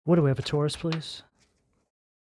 What do we have, a Taurus, please?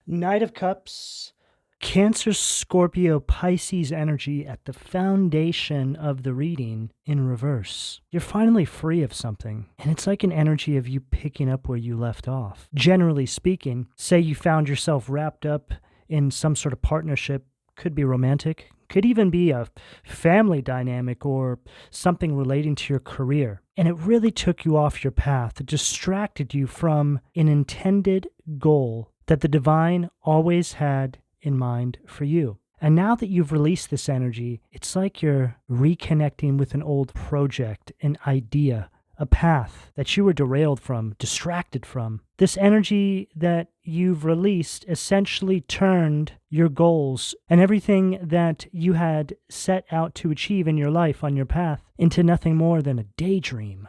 Knight of Cups, Cancer, Scorpio, Pisces energy at the foundation of the reading in reverse. You're finally free of something, and it's like an energy of you picking up where you left off. Generally speaking, say you found yourself wrapped up in some sort of partnership, could be romantic, could even be a family dynamic or something relating to your career. And it really took you off your path. It distracted you from an intended goal that the divine always had in mind for you. And now that you've released this energy, it's like you're reconnecting with an old project, an idea, a path that you were derailed from, distracted from. This energy that you've released essentially turned your goals and everything that you had set out to achieve in your life on your path into nothing more than a daydream.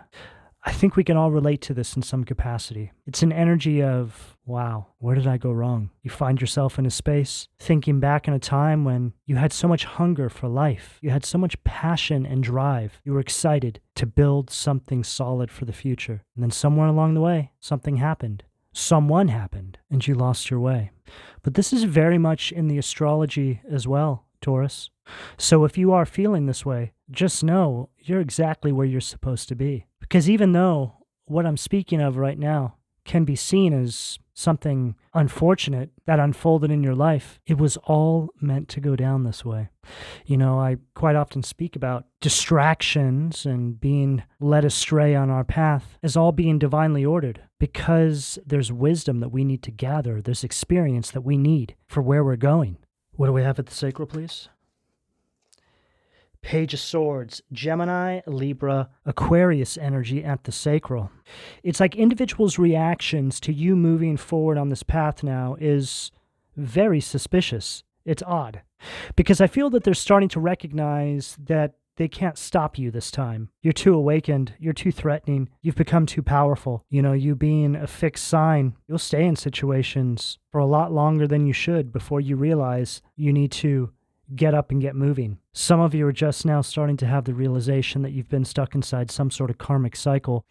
I think we can all relate to this in some capacity. It's an energy of, wow, where did I go wrong? You find yourself in a space thinking back in a time when you had so much hunger for life. You had so much passion and drive. You were excited to build something solid for the future. And then somewhere along the way, something happened. Someone happened, and you lost your way. But this is very much in the astrology as well, Taurus. So if you are feeling this way, just know you're exactly where you're supposed to be. Because even though what I'm speaking of right now can be seen as something unfortunate that unfolded in your life, it was all meant to go down this way. You know, I quite often speak about distractions and being led astray on our path as all being divinely ordered, because there's wisdom that we need to gather, there's experience that we need for where we're going. What do we have at the sacral, please? Page of Swords, Gemini, Libra, Aquarius energy at the sacral. It's like individuals' reactions to you moving forward on this path now is very suspicious. It's odd. Because I feel that they're starting to recognize that they can't stop you this time. You're too awakened. You're too threatening. You've become too powerful. You know, you being a fixed sign, you'll stay in situations for a lot longer than you should before you realize you need to get up and get moving. Some of you are just now starting to have the realization that you've been stuck inside some sort of karmic cycle.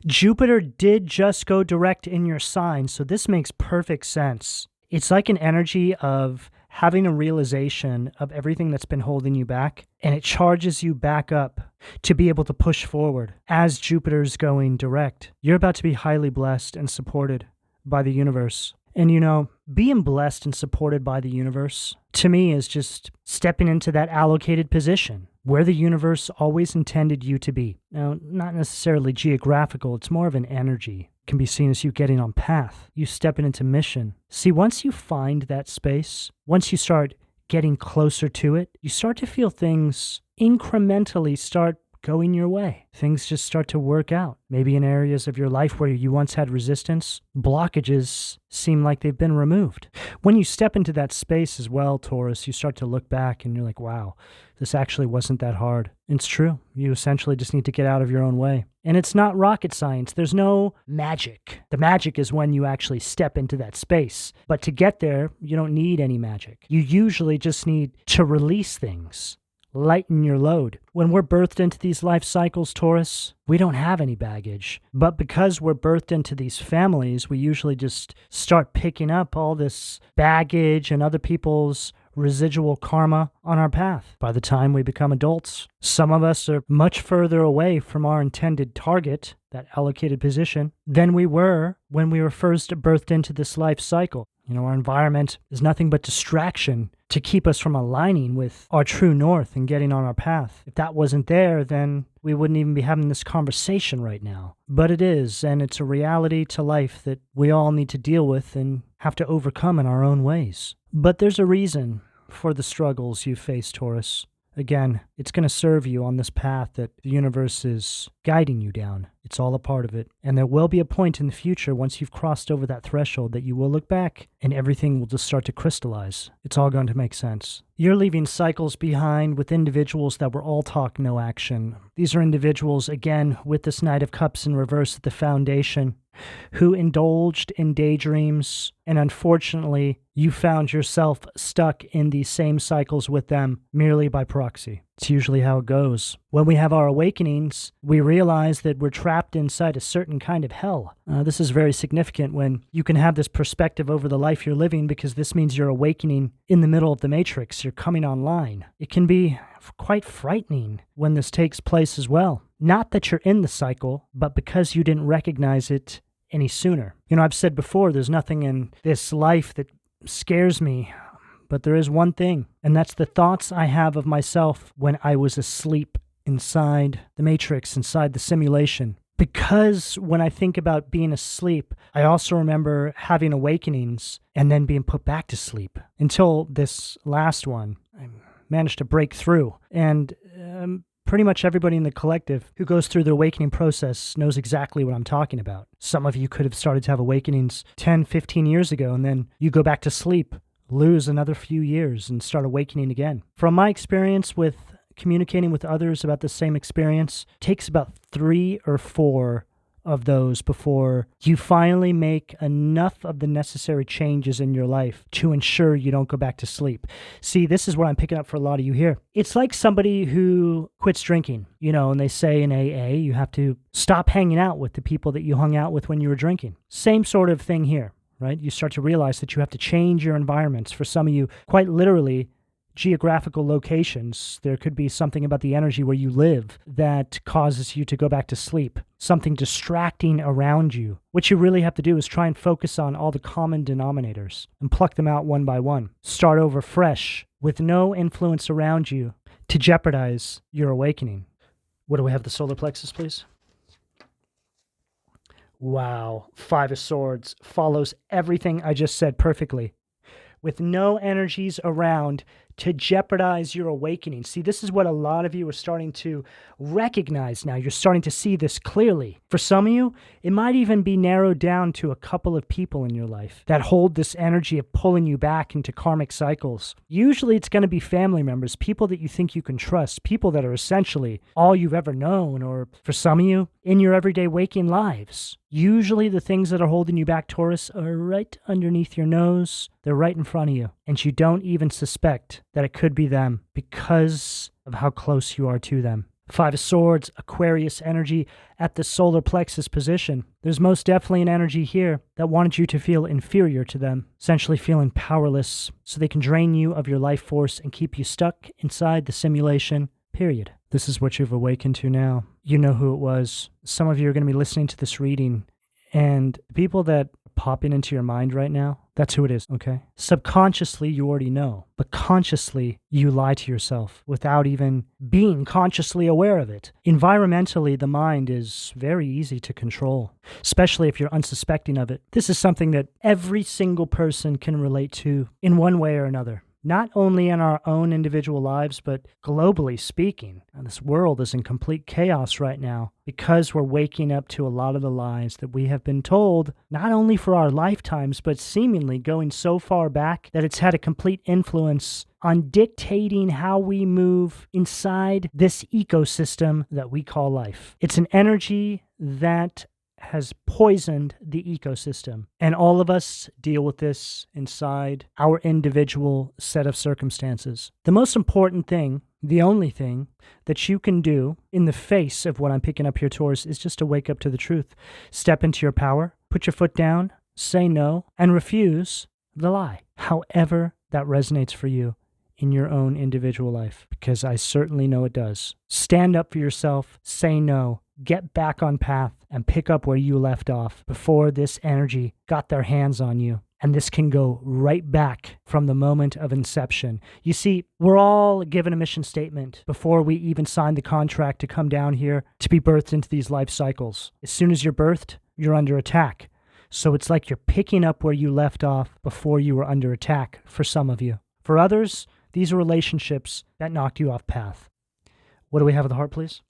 Jupiter did just go direct in your sign, so this makes perfect sense. It's like an energy of having a realization of everything that's been holding you back, and it charges you back up to be able to push forward as Jupiter's going direct. You're about to be highly blessed and supported by the universe. And you know, being blessed and supported by the universe, to me, is just stepping into that allocated position where the universe always intended you to be. Now, not necessarily geographical, it's more of an energy. It can be seen as you getting on path, you stepping into mission. See, once you find that space, once you start getting closer to it, you start to feel things incrementally start going your way. Things just start to work out. Maybe in areas of your life where you once had resistance, blockages seem like they've been removed. When you step into that space as well, Taurus, you start to look back and you're like, wow, this actually wasn't that hard. It's true. You essentially just need to get out of your own way. And it's not rocket science. There's no magic. The magic is when you actually step into that space. But to get there, you don't need any magic. You usually just need to release things. Lighten your load. When we're birthed into these life cycles, Taurus, we don't have any baggage. But because we're birthed into these families, we usually just start picking up all this baggage and other people's residual karma on our path. By the time we become adults, some of us are much further away from our intended target, that allocated position, than we were when we were first birthed into this life cycle. You know, our environment is nothing but distraction to keep us from aligning with our true north and getting on our path. If that wasn't there, then we wouldn't even be having this conversation right now. But it is, and it's a reality to life that we all need to deal with and have to overcome in our own ways. But there's a reason for the struggles you face, Taurus. Again, it's going to serve you on this path that the universe is guiding you down. It's all a part of it. And there will be a point in the future, once you've crossed over that threshold, that you will look back and everything will just start to crystallize. It's all going to make sense. You're leaving cycles behind with individuals that were all talk, no action. These are individuals, again, with this Knight of Cups in reverse at the foundation. who indulged in daydreams, and unfortunately, you found yourself stuck in these same cycles with them merely by proxy. It's usually how it goes. When we have our awakenings, we realize that we're trapped inside a certain kind of hell. This is very significant when you can have this perspective over the life you're living, because this means you're awakening in the middle of the matrix. You're coming online. It can be quite frightening when this takes place as well. Not that you're in the cycle, but because you didn't recognize it any sooner. I've said before, there's nothing in this life that scares me, but there is one thing, and that's the thoughts I have of myself when I was asleep inside the matrix, inside the simulation. Because when I think about being asleep, I also remember having awakenings and then being put back to sleep. Until this last one, I managed to break through. And pretty much everybody in the collective who goes through the awakening process knows exactly what I'm talking about. Some of you could have started to have awakenings 10, 15 years ago, and then you go back to sleep, lose another few years, and start awakening again. From my experience with communicating with others about the same experience, it takes about 3 or 4 of those before you finally make enough of the necessary changes in your life to ensure you don't go back to sleep. See, this is what I'm picking up for a lot of you here. It's like somebody who quits drinking, and they say in AA, you have to stop hanging out with the people that you hung out with when you were drinking. Same sort of thing here, right? You start to realize that you have to change your environments. For some of you, quite literally, geographical locations. There could be something about the energy where you live that causes you to go back to sleep, something distracting around you. What you really have to do is try and focus on all the common denominators and pluck them out one by one. Start over fresh with no influence around you to jeopardize your awakening. What do we have? The solar plexus, please. Wow. 5 of Swords follows everything I just said perfectly. With no energies around to jeopardize your awakening. See, this is what a lot of you are starting to recognize now. You're starting to see this clearly. For some of you, it might even be narrowed down to a couple of people in your life that hold this energy of pulling you back into karmic cycles. Usually it's going to be family members, people that you think you can trust, people that are essentially all you've ever known, or for some of you, in your everyday waking lives. Usually the things that are holding you back, Taurus, are right underneath your nose. They're right in front of you. And you don't even suspect that it could be them because of how close you are to them. 5 of Swords, Aquarius energy at the solar plexus position. There's most definitely an energy here that wanted you to feel inferior to them, essentially feeling powerless, so they can drain you of your life force and keep you stuck inside the simulation, period. This is what you've awakened to now. You know who it was. Some of you are going to be listening to this reading, and the people that are popping into your mind right now, that's who it is, okay? Subconsciously, you already know, but consciously, you lie to yourself without even being consciously aware of it. Environmentally, the mind is very easy to control, especially if you're unsuspecting of it. This is something that every single person can relate to in one way or another. Not only in our own individual lives, but globally speaking. And this world is in complete chaos right now because we're waking up to a lot of the lies that we have been told, not only for our lifetimes, but seemingly going so far back that it's had a complete influence on dictating how we move inside this ecosystem that we call life. It's an energy that has poisoned the ecosystem. And all of us deal with this inside our individual set of circumstances. The most important thing, the only thing that you can do in the face of what I'm picking up here, Taurus, is just to wake up to the truth. Step into your power, put your foot down, say no, and refuse the lie, however that resonates for you in your own individual life, because I certainly know it does. Stand up for yourself, say no, get back on path, and pick up where you left off before this energy got their hands on you. And this can go right back from the moment of inception. You see, we're all given a mission statement before we even sign the contract to come down here to be birthed into these life cycles. As soon as you're birthed, you're under attack. So it's like you're picking up where you left off before you were under attack for some of you. For others, these are relationships that knocked you off path. What do we have at the heart, please?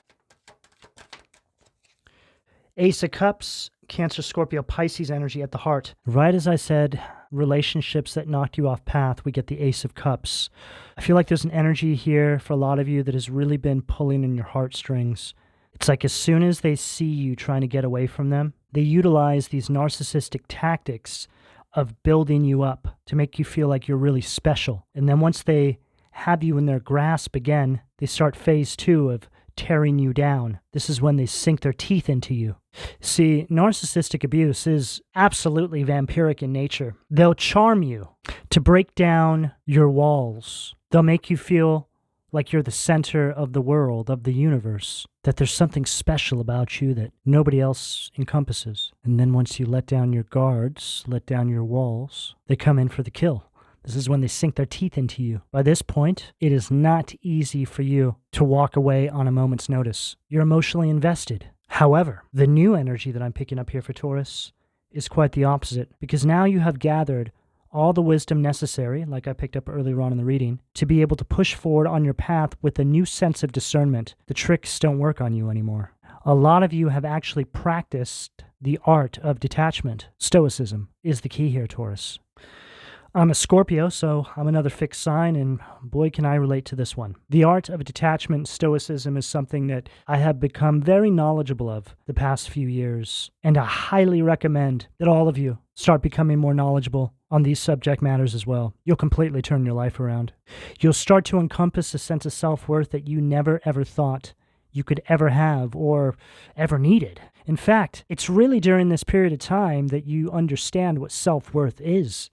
Ace of Cups, Cancer, Scorpio, Pisces energy at the heart. Right as I said, relationships that knocked you off path, we get the Ace of Cups. I feel like there's an energy here for a lot of you that has really been pulling in your heartstrings. It's like as soon as they see you trying to get away from them, They utilize these narcissistic tactics of building you up to make you feel like you're really special. And then once they have you in their grasp again, they start phase 2 of tearing you down. This is when they sink their teeth into you. See, narcissistic abuse is absolutely vampiric in nature. They'll charm you to break down your walls. They'll make you feel like you're the center of the world, of the universe, that there's something special about you that nobody else encompasses. And then once you let down your guards, let down your walls, they come in for the kill. This is when they sink their teeth into you. By this point, it is not easy for you to walk away on a moment's notice. You're emotionally invested. However, the new energy that I'm picking up here for Taurus is quite the opposite, because now you have gathered all the wisdom necessary, like I picked up earlier on in the reading, to be able to push forward on your path with a new sense of discernment. The tricks don't work on you anymore. A lot of you have actually practiced the art of detachment. Stoicism is the key here, Taurus. I'm a Scorpio, so I'm another fixed sign, and boy, can I relate to this one. The art of detachment, stoicism, is something that I have become very knowledgeable of the past few years, and I highly recommend that all of you start becoming more knowledgeable on these subject matters as well. You'll completely turn your life around. You'll start to encompass a sense of self-worth that you never ever thought you could ever have or ever needed. In fact, it's really during this period of time that you understand what self-worth is,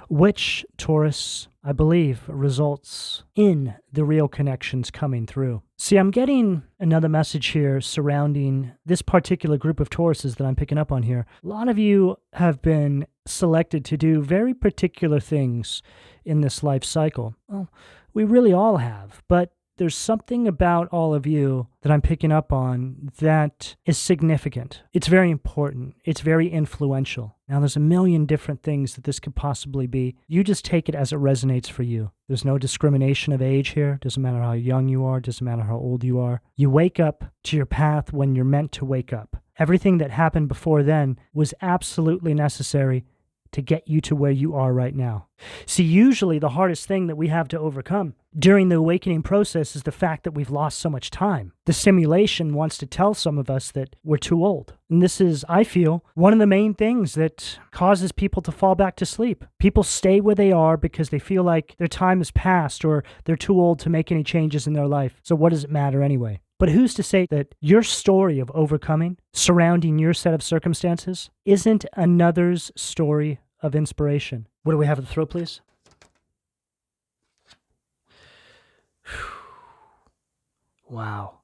which, Taurus, I believe, results in the real connections coming through. See, I'm getting another message here surrounding this particular group of Tauruses that I'm picking up on here. A lot of you have been selected to do very particular things in this life cycle. Well, we really all have, but there's something about all of you that I'm picking up on that is significant. It's very important. It's very influential. Now, there's a million different things that this could possibly be. You just take it as it resonates for you. There's no discrimination of age here. Doesn't matter how young you are. Doesn't matter how old you are. You wake up to your path when you're meant to wake up. Everything that happened before then was absolutely necessary to get you to where you are right now. See, usually the hardest thing that we have to overcome during the awakening process is the fact that we've lost so much time. The simulation wants to tell some of us that we're too old. And this is, I feel, one of the main things that causes people to fall back to sleep. People stay where they are because they feel like their time has passed or they're too old to make any changes in their life. So what does it matter anyway? But who's to say that your story of overcoming surrounding your set of circumstances isn't another's story of inspiration? What do we have at the throat, please? Wow.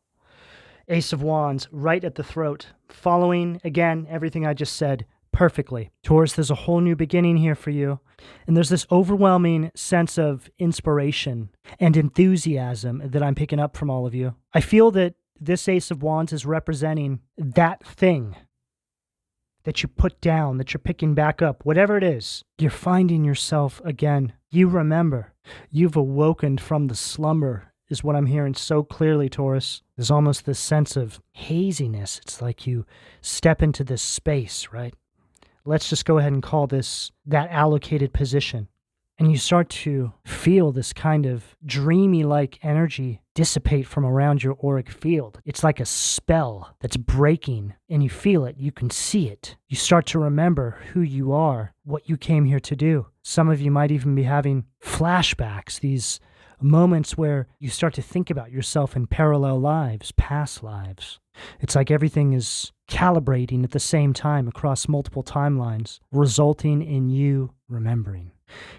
Ace of Wands right at the throat, following, again, everything I just said perfectly. Taurus, there's a whole new beginning here for you. And there's this overwhelming sense of inspiration and enthusiasm that I'm picking up from all of you. I feel that this Ace of Wands is representing that thing that you put down, that you're picking back up, whatever it is. You're finding yourself again. You remember. You've awoken from the slumber, is what I'm hearing so clearly, Taurus. There's almost this sense of haziness. It's like you step into this space, right? Let's just go ahead and call this that allocated position. And you start to feel this kind of dreamy-like energy dissipate from around your auric field. It's like a spell that's breaking, and you feel it. You can see it. You start to remember who you are, what you came here to do. Some of you might even be having flashbacks, these moments where you start to think about yourself in parallel lives, past lives. It's like everything is calibrating at the same time across multiple timelines, resulting in you remembering.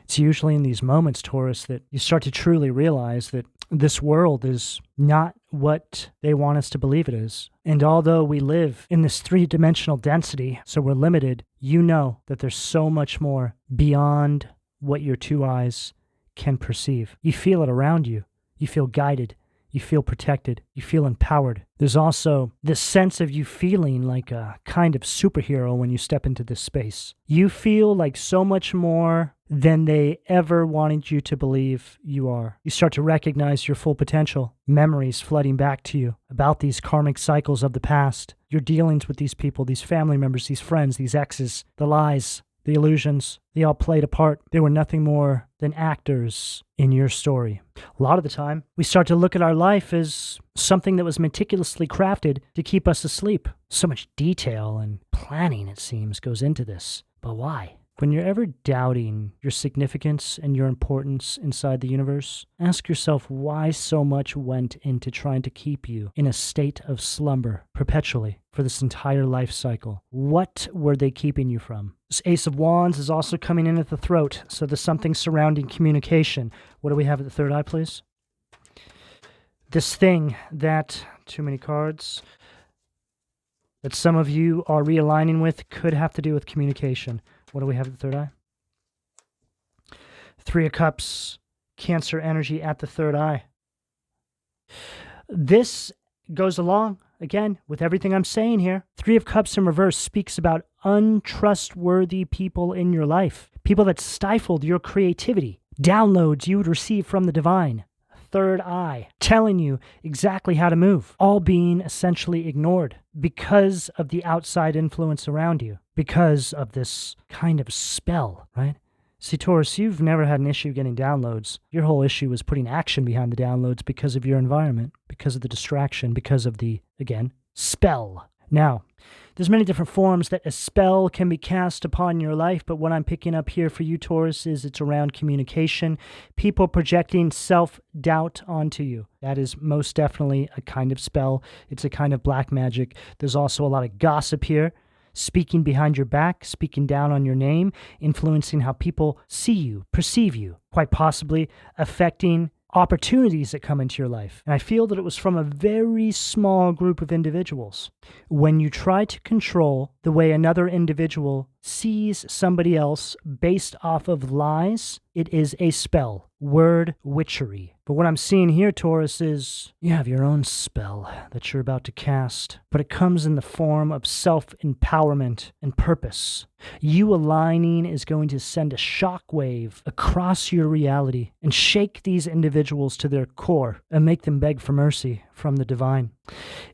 It's usually in these moments, Taurus, that you start to truly realize that this world is not what they want us to believe it is. And although we live in this three-dimensional density, so we're limited, you know that there's so much more beyond what your two eyes can perceive. You feel it around you. You feel guided. You feel protected. You feel empowered. There's also this sense of you feeling like a kind of superhero when you step into this space. You feel like so much more than they ever wanted you to believe you are. You start to recognize your full potential. Memories flooding back to you about these karmic cycles of the past. Your dealings with these people, these family members, these friends, these exes, the lies the illusions, they all played a part. They were nothing more than actors in your story. A lot of the time, we start to look at our life as something that was meticulously crafted to keep us asleep. So much detail and planning, it seems, goes into this. But why? When you're ever doubting your significance and your importance inside the universe, ask yourself why so much went into trying to keep you in a state of slumber perpetually for this entire life cycle. What were they keeping you from? This Ace of Wands is also coming in at the throat, so there's something surrounding communication. What do we have at the third eye, please? This thing that, too many cards, that some of you are realigning with could have to do with communication. What do we have at the third eye? Three of Cups, Cancer energy at the third eye. This goes along, again, with everything I'm saying here. Three of Cups in reverse speaks about untrustworthy people in your life. People that stifled your creativity. Downloads you would receive from the divine. Third eye, telling you exactly how to move, all being essentially ignored because of the outside influence around you, because of this kind of spell, right? See, Taurus, you've never had an issue getting downloads. Your whole issue was putting action behind the downloads because of your environment, because of the distraction, because of the, again, spell. Now, there's many different forms that a spell can be cast upon your life, but what I'm picking up here for you, Taurus, is it's around communication, people projecting self-doubt onto you. That is most definitely a kind of spell. It's a kind of black magic. There's also a lot of gossip here, speaking behind your back, speaking down on your name, influencing how people see you, perceive you, quite possibly affecting opportunities that come into your life. And I feel that it was from a very small group of individuals. When you try to control the way another individual sees somebody else based off of lies, it is a spell. Word witchery. But what I'm seeing here, Taurus, is you have your own spell that you're about to cast, but it comes in the form of self-empowerment and purpose. You aligning is going to send a shockwave across your reality and shake these individuals to their core and make them beg for mercy from the divine.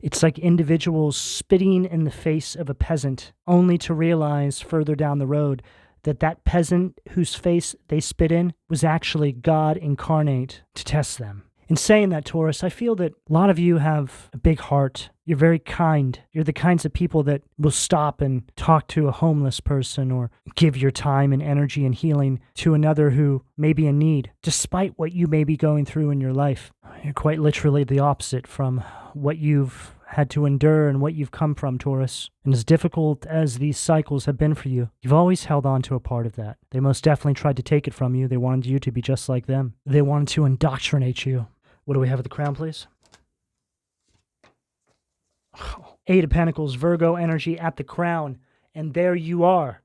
It's like individuals spitting in the face of a peasant, only to realize further down the road that that peasant whose face they spit in was actually God incarnate to test them. In saying that, Taurus, I feel that a lot of you have a big heart. You're very kind. You're the kinds of people that will stop and talk to a homeless person or give your time and energy and healing to another who may be in need, despite what you may be going through in your life. You're quite literally the opposite from what you've had to endure and what you've come from, Taurus. And as difficult as these cycles have been for you, you've always held on to a part of that. They most definitely tried to take it from you. They wanted you to be just like them. They wanted to indoctrinate you. What do we have at the crown, please? Eight of Pentacles, Virgo energy at the crown. And there you are.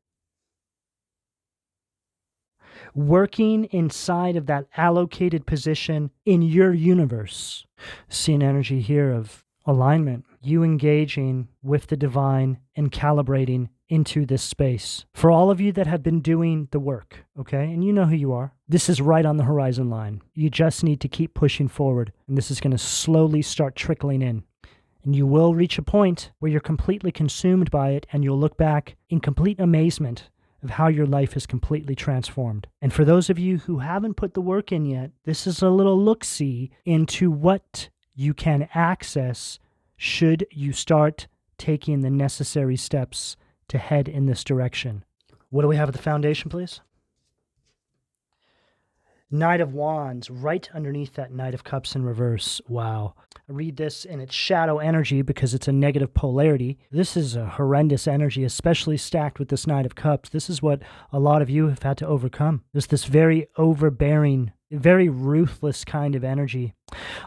Working inside of that allocated position in your universe. See an energy here of alignment. You engaging with the divine and calibrating into this space. For all of you that have been doing the work, okay, and you know who you are, this is right on the horizon line. You just need to keep pushing forward, and this is going to slowly start trickling in. And you will reach a point where you're completely consumed by it, and you'll look back in complete amazement of how your life is completely transformed. And for those of you who haven't put the work in yet, this is a little look-see into what you can access should you start taking the necessary steps to head in this direction. What do we have at the foundation, please? Knight of Wands, right underneath that Knight of Cups in reverse. Wow. I read this in its shadow energy because it's a negative polarity. This is a horrendous energy, especially stacked with this Knight of Cups. This is what a lot of you have had to overcome. There's this very overbearing, very ruthless kind of energy.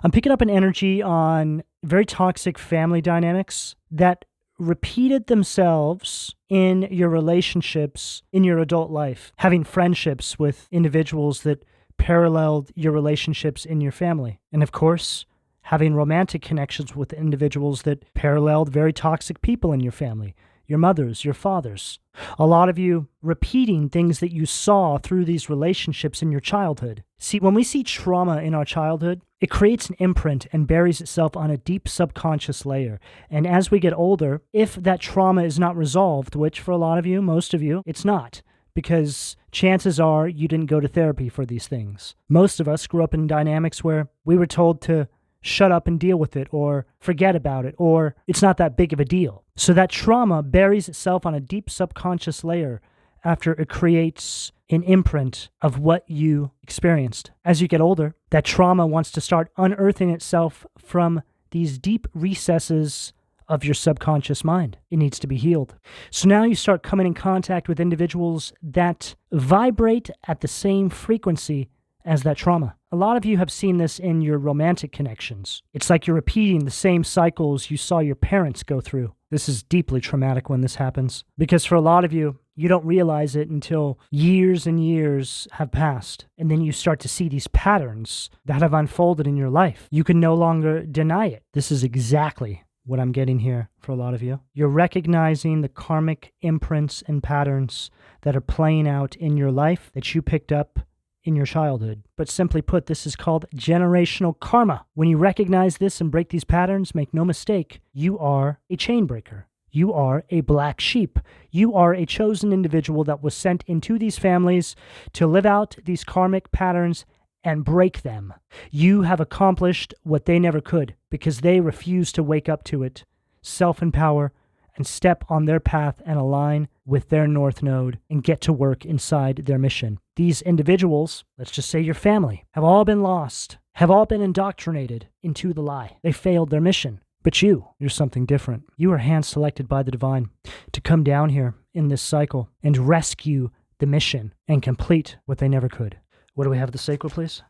I'm picking up an energy on very toxic family dynamics that repeated themselves in your relationships in your adult life, having friendships with individuals that paralleled your relationships in your family. And of course, having romantic connections with individuals that paralleled very toxic people in your family, your mothers, your fathers. A lot of you repeating things that you saw through these relationships in your childhood. See, when we see trauma in our childhood, it creates an imprint and buries itself on a deep subconscious layer. And as we get older, if that trauma is not resolved, which for a lot of you, most of you, it's not, because chances are you didn't go to therapy for these things. Most of us grew up in dynamics where we were told to shut up and deal with it, or forget about it, or it's not that big of a deal. So that trauma buries itself on a deep subconscious layer after it creates an imprint of what you experienced. As you get older, that trauma wants to start unearthing itself from these deep recesses of your subconscious mind. It needs to be healed. So now you start coming in contact with individuals that vibrate at the same frequency as that trauma. A lot of you have seen this in your romantic connections. It's like you're repeating the same cycles you saw your parents go through. This is deeply traumatic when this happens, because for a lot of you, you don't realize it until years and years have passed. And then you start to see these patterns that have unfolded in your life. You can no longer deny it. This is exactly what I'm getting here for a lot of you. You're recognizing the karmic imprints and patterns that are playing out in your life that you picked up in your childhood. But simply put, this is called generational karma. When you recognize this and break these patterns, make no mistake, you are a chain breaker. You are a black sheep. You are a chosen individual that was sent into these families to live out these karmic patterns and break them. You have accomplished what they never could because they refused to wake up to it, self-empower, and step on their path and align with their North Node and get to work inside their mission. These individuals, let's just say your family, have all been lost, have all been indoctrinated into the lie. They failed their mission. But you're something different. You are hand-selected by the divine to come down here in this cycle and rescue the mission and complete what they never could. What do we have at the sacral, please?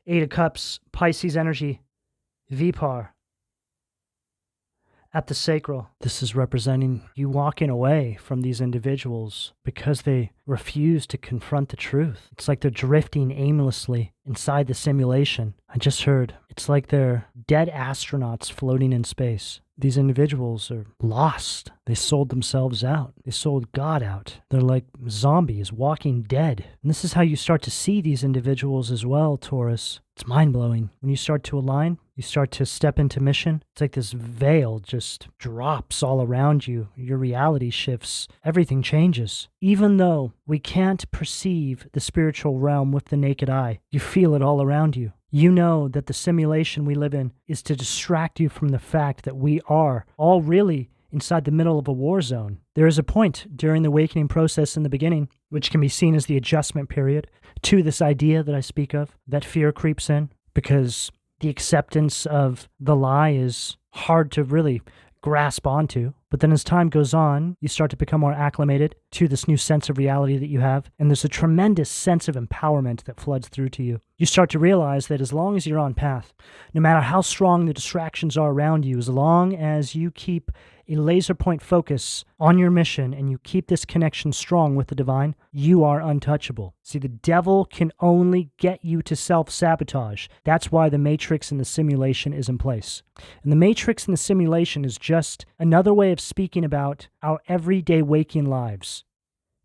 8 of Cups, Pisces energy, Vipar. At the sacral, this is representing you walking away from these individuals because they refuse to confront the truth. It's like they're drifting aimlessly inside the simulation. I just heard it's like they're dead astronauts floating in space. These individuals are lost. They sold themselves out. They sold God out. They're like zombies walking dead. And this is how you start to see these individuals as well, Taurus. It's mind-blowing. When you start to align, you start to step into mission. It's like this veil just drops all around you. Your reality shifts. Everything changes. Even though we can't perceive the spiritual realm with the naked eye, you feel it all around you. You know that the simulation we live in is to distract you from the fact that we are all really inside the middle of a war zone. There is a point during the awakening process in the beginning, which can be seen as the adjustment period to this idea that I speak of, that fear creeps in because the acceptance of the lie is hard to really grasp onto. But then as time goes on, you start to become more acclimated to this new sense of reality that you have, and there's a tremendous sense of empowerment that floods through to you. You start to realize that as long as you're on path, no matter how strong the distractions are around you, as long as you keep a laser point focus on your mission and you keep this connection strong with the divine, you are untouchable. See, the devil can only get you to self-sabotage. That's why the matrix and the simulation is in place. And the matrix and the simulation is just another way of speaking about our everyday waking lives.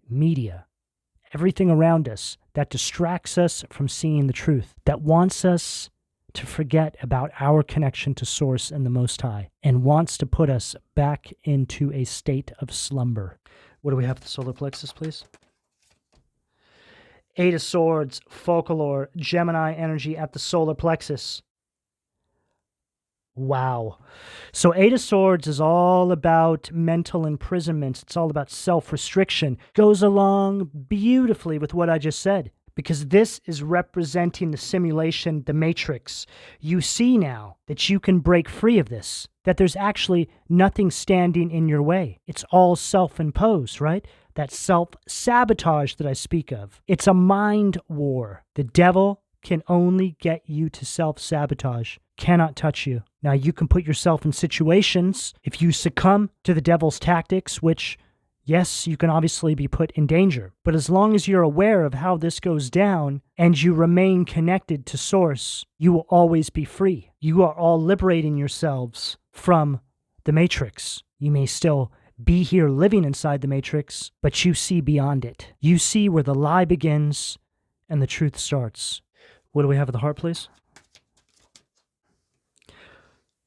Media, everything around us that distracts us from seeing the truth, that wants us to forget about our connection to Source and the Most High, and wants to put us back into a state of slumber. What do we have at the solar plexus, please? 8 of Swords, Folklore, Gemini energy at the solar plexus. Wow. So 8 of Swords is all about mental imprisonment. It's all about self-restriction. Goes along beautifully with what I just said, because this is representing the simulation, the matrix. You see now that you can break free of this, that there's actually nothing standing in your way. It's all self-imposed, right? That self-sabotage that I speak of. It's a mind war. The devil can only get you to self-sabotage, cannot touch you. Now, you can put yourself in situations, if you succumb to the devil's tactics, which, yes, you can obviously be put in danger. But as long as you're aware of how this goes down and you remain connected to Source, you will always be free. You are all liberating yourselves from the matrix. You may still be here living inside the matrix, but you see beyond it. You see where the lie begins and the truth starts. What do we have at the heart, please?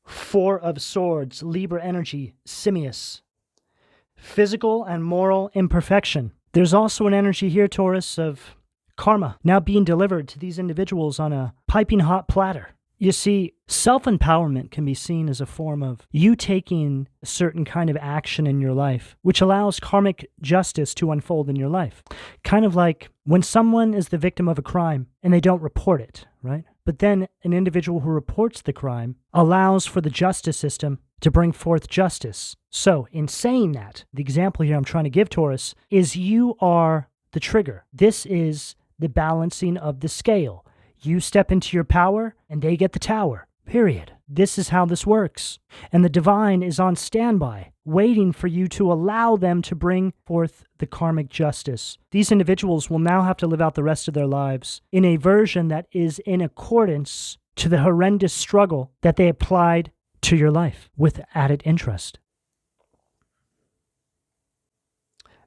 4 of Swords, Libra energy, Simius. Physical and moral imperfection. There's also an energy here, Taurus, of karma now being delivered to these individuals on a piping hot platter. You see, self-empowerment can be seen as a form of you taking a certain kind of action in your life, which allows karmic justice to unfold in your life. Kind of like when someone is the victim of a crime and they don't report it, right? But then an individual who reports the crime allows for the justice system to bring forth justice. So in saying that, the example here I'm trying to give, Taurus, is you are the trigger. This is the balancing of the scale. You step into your power, and they get the tower, period. This is how this works. And the divine is on standby, waiting for you to allow them to bring forth the karmic justice. These individuals will now have to live out the rest of their lives in a version that is in accordance to the horrendous struggle that they applied to your life with added interest.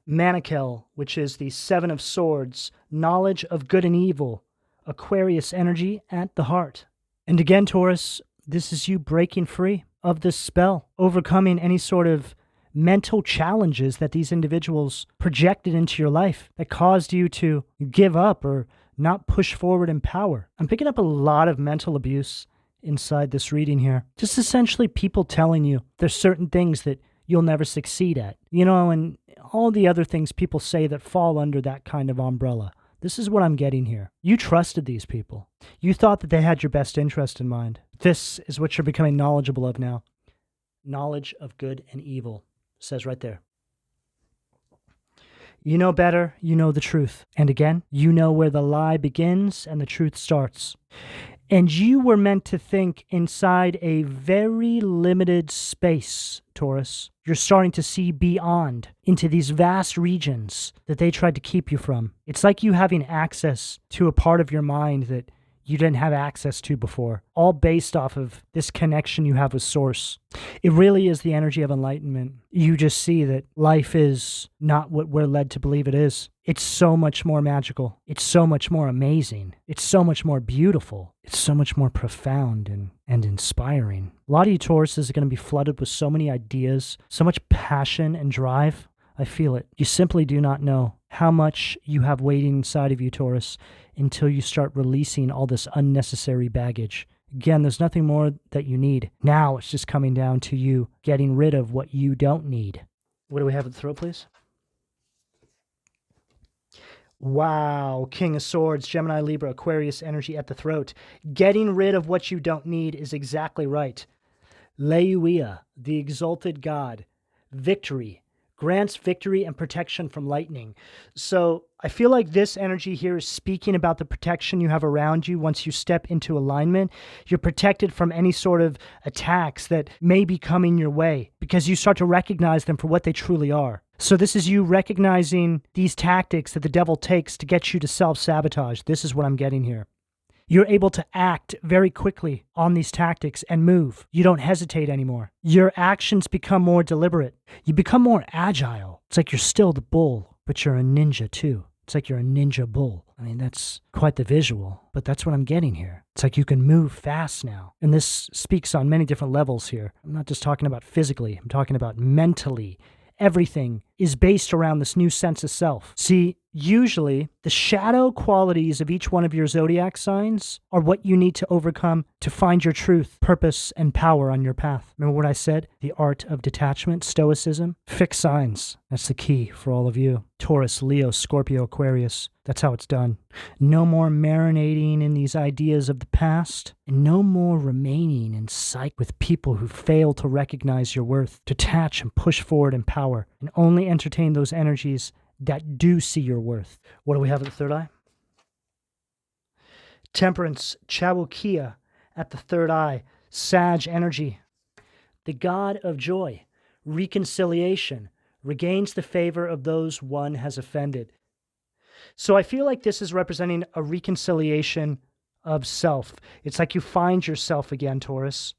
Manakel, which is the Seven of Swords, knowledge of good and evil, Aquarius energy at the heart. And again, Taurus, this is you breaking free of this spell, overcoming any sort of mental challenges that these individuals projected into your life that caused you to give up or not push forward in power. I'm picking up a lot of mental abuse inside this reading here. Just essentially people telling you there's certain things that you'll never succeed at, and all the other things people say that fall under that kind of umbrella. This is what I'm getting here. You trusted these people. You thought that they had your best interest in mind. This is what you're becoming knowledgeable of now. Knowledge of good and evil. It says right there. You know better, you know the truth. And again, you know where the lie begins and the truth starts. And you were meant to think inside a very limited space, Taurus. You're starting to see beyond into these vast regions that they tried to keep you from. It's like you having access to a part of your mind that you didn't have access to before, all based off of this connection you have with Source. It really is the energy of enlightenment. You just see that life is not what we're led to believe it is. It's so much more magical. It's so much more amazing. It's so much more beautiful. It's so much more profound and inspiring. A lot of you Tauruses are going to be flooded with so many ideas, so much passion and drive. I feel it. You simply do not know how much you have waiting inside of you, Taurus, until you start releasing all this unnecessary baggage. Again, there's nothing more that you need. Now it's just coming down to you getting rid of what you don't need. What do we have at the throat, please? Wow, King of Swords, Gemini, Libra, Aquarius energy at the throat. Getting rid of what you don't need is exactly right. Leuia, the exalted god. Victory. Grants victory and protection from lightning. So I feel like this energy here is speaking about the protection you have around you once you step into alignment. You're protected from any sort of attacks that may be coming your way because you start to recognize them for what they truly are. So this is you recognizing these tactics that the devil takes to get you to self-sabotage. This is what I'm getting here. You're able to act very quickly on these tactics and move. You don't hesitate anymore. Your actions become more deliberate. You become more agile. It's like you're still the bull, but you're a ninja too. It's like you're a ninja bull. I mean, that's quite the visual, but that's what I'm getting here. It's like you can move fast now. And this speaks on many different levels here. I'm not just talking about physically. I'm talking about mentally. Everything is based around this new sense of self. See, usually the shadow qualities of each one of your zodiac signs are what you need to overcome to find your truth, purpose, and power on your path. Remember what I said? The art of detachment, stoicism, fixed signs. That's the key for all of you. Taurus, Leo, Scorpio, Aquarius. That's how it's done. No more marinating in these ideas of the past, and no more remaining in psych with people who fail to recognize your worth. Detach and push forward in power, and only entertain those energies that do see your worth. What do we have at the third eye? Temperance, Chawokia at the third eye. Sag energy. The god of joy, reconciliation, regains the favor of those one has offended. So I feel like this is representing a reconciliation of self. It's like you find yourself again, Taurus.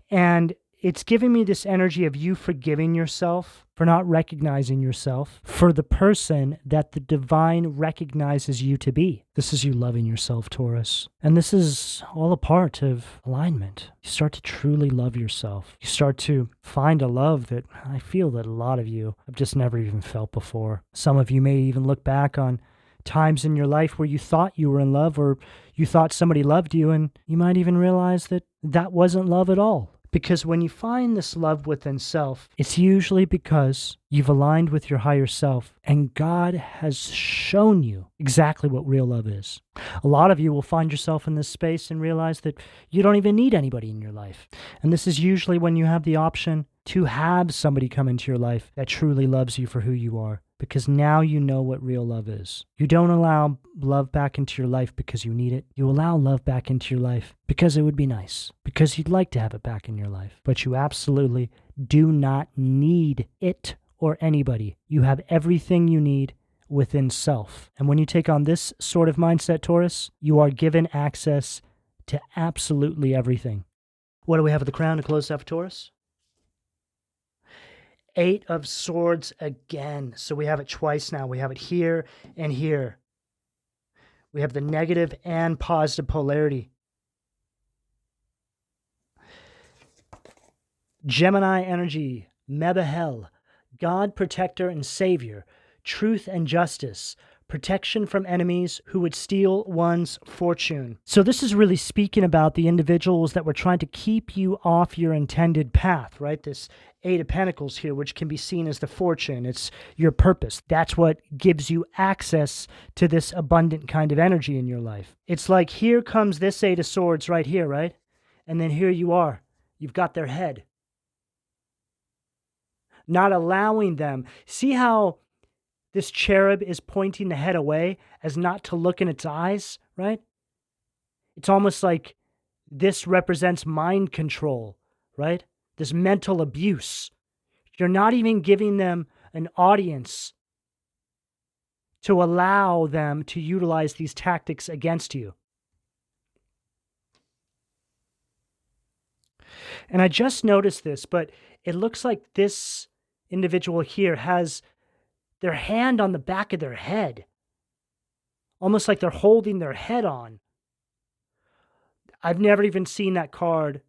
And it's giving me this energy of you forgiving yourself for not recognizing yourself for the person that the divine recognizes you to be. This is you loving yourself, Taurus. And this is all a part of alignment. You start to truly love yourself. You start to find a love that I feel that a lot of you have just never even felt before. Some of you may even look back on times in your life where you thought you were in love, or you thought somebody loved you, and you might even realize that that wasn't love at all. Because when you find this love within self, it's usually because you've aligned with your higher self and God has shown you exactly what real love is. A lot of you will find yourself in this space and realize that you don't even need anybody in your life. And this is usually when you have the option to have somebody come into your life that truly loves you for who you are. Because now you know what real love is. You don't allow love back into your life because you need it. You allow love back into your life because it would be nice, because you'd like to have it back in your life. But you absolutely do not need it or anybody. You have everything you need within self. And when you take on this sort of mindset, Taurus, you are given access to absolutely everything. What do we have at the crown to close out for Taurus? 8 of Swords again. So we have it twice now. We have it here and here. We have the negative and positive polarity. Gemini energy, Mebahel, God, protector and savior, truth and justice, protection from enemies who would steal one's fortune. So this is really speaking about the individuals that were trying to keep you off your intended path, right? This 8 of Pentacles here, which can be seen as the fortune. It's your purpose. That's what gives you access to this abundant kind of energy in your life. It's like here comes this 8 of Swords right here, right? And then here you are. You've got their head. Not allowing them. See how this cherub is pointing the head away as not to look in its eyes, right? It's almost like this represents mind control, right? This mental abuse. You're not even giving them an audience to allow them to utilize these tactics against you. And I just noticed this, but it looks like this individual here has their hand on the back of their head, almost like they're holding their head on. I've never even seen that card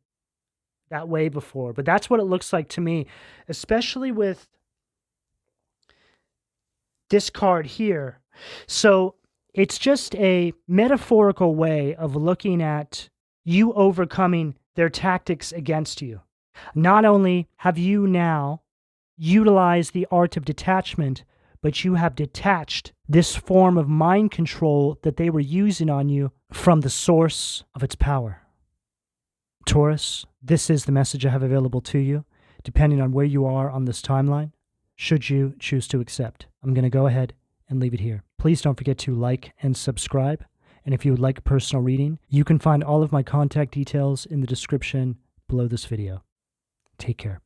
that way before, but that's what it looks like to me, especially with this card here. So it's just a metaphorical way of looking at you overcoming their tactics against you. Not only have you now utilized the art of detachment, but you have detached this form of mind control that they were using on you from the source of its power. Taurus, this is the message I have available to you, depending on where you are on this timeline, should you choose to accept. I'm going to go ahead and leave it here. Please don't forget to like and subscribe. And if you would like a personal reading, you can find all of my contact details in the description below this video. Take care.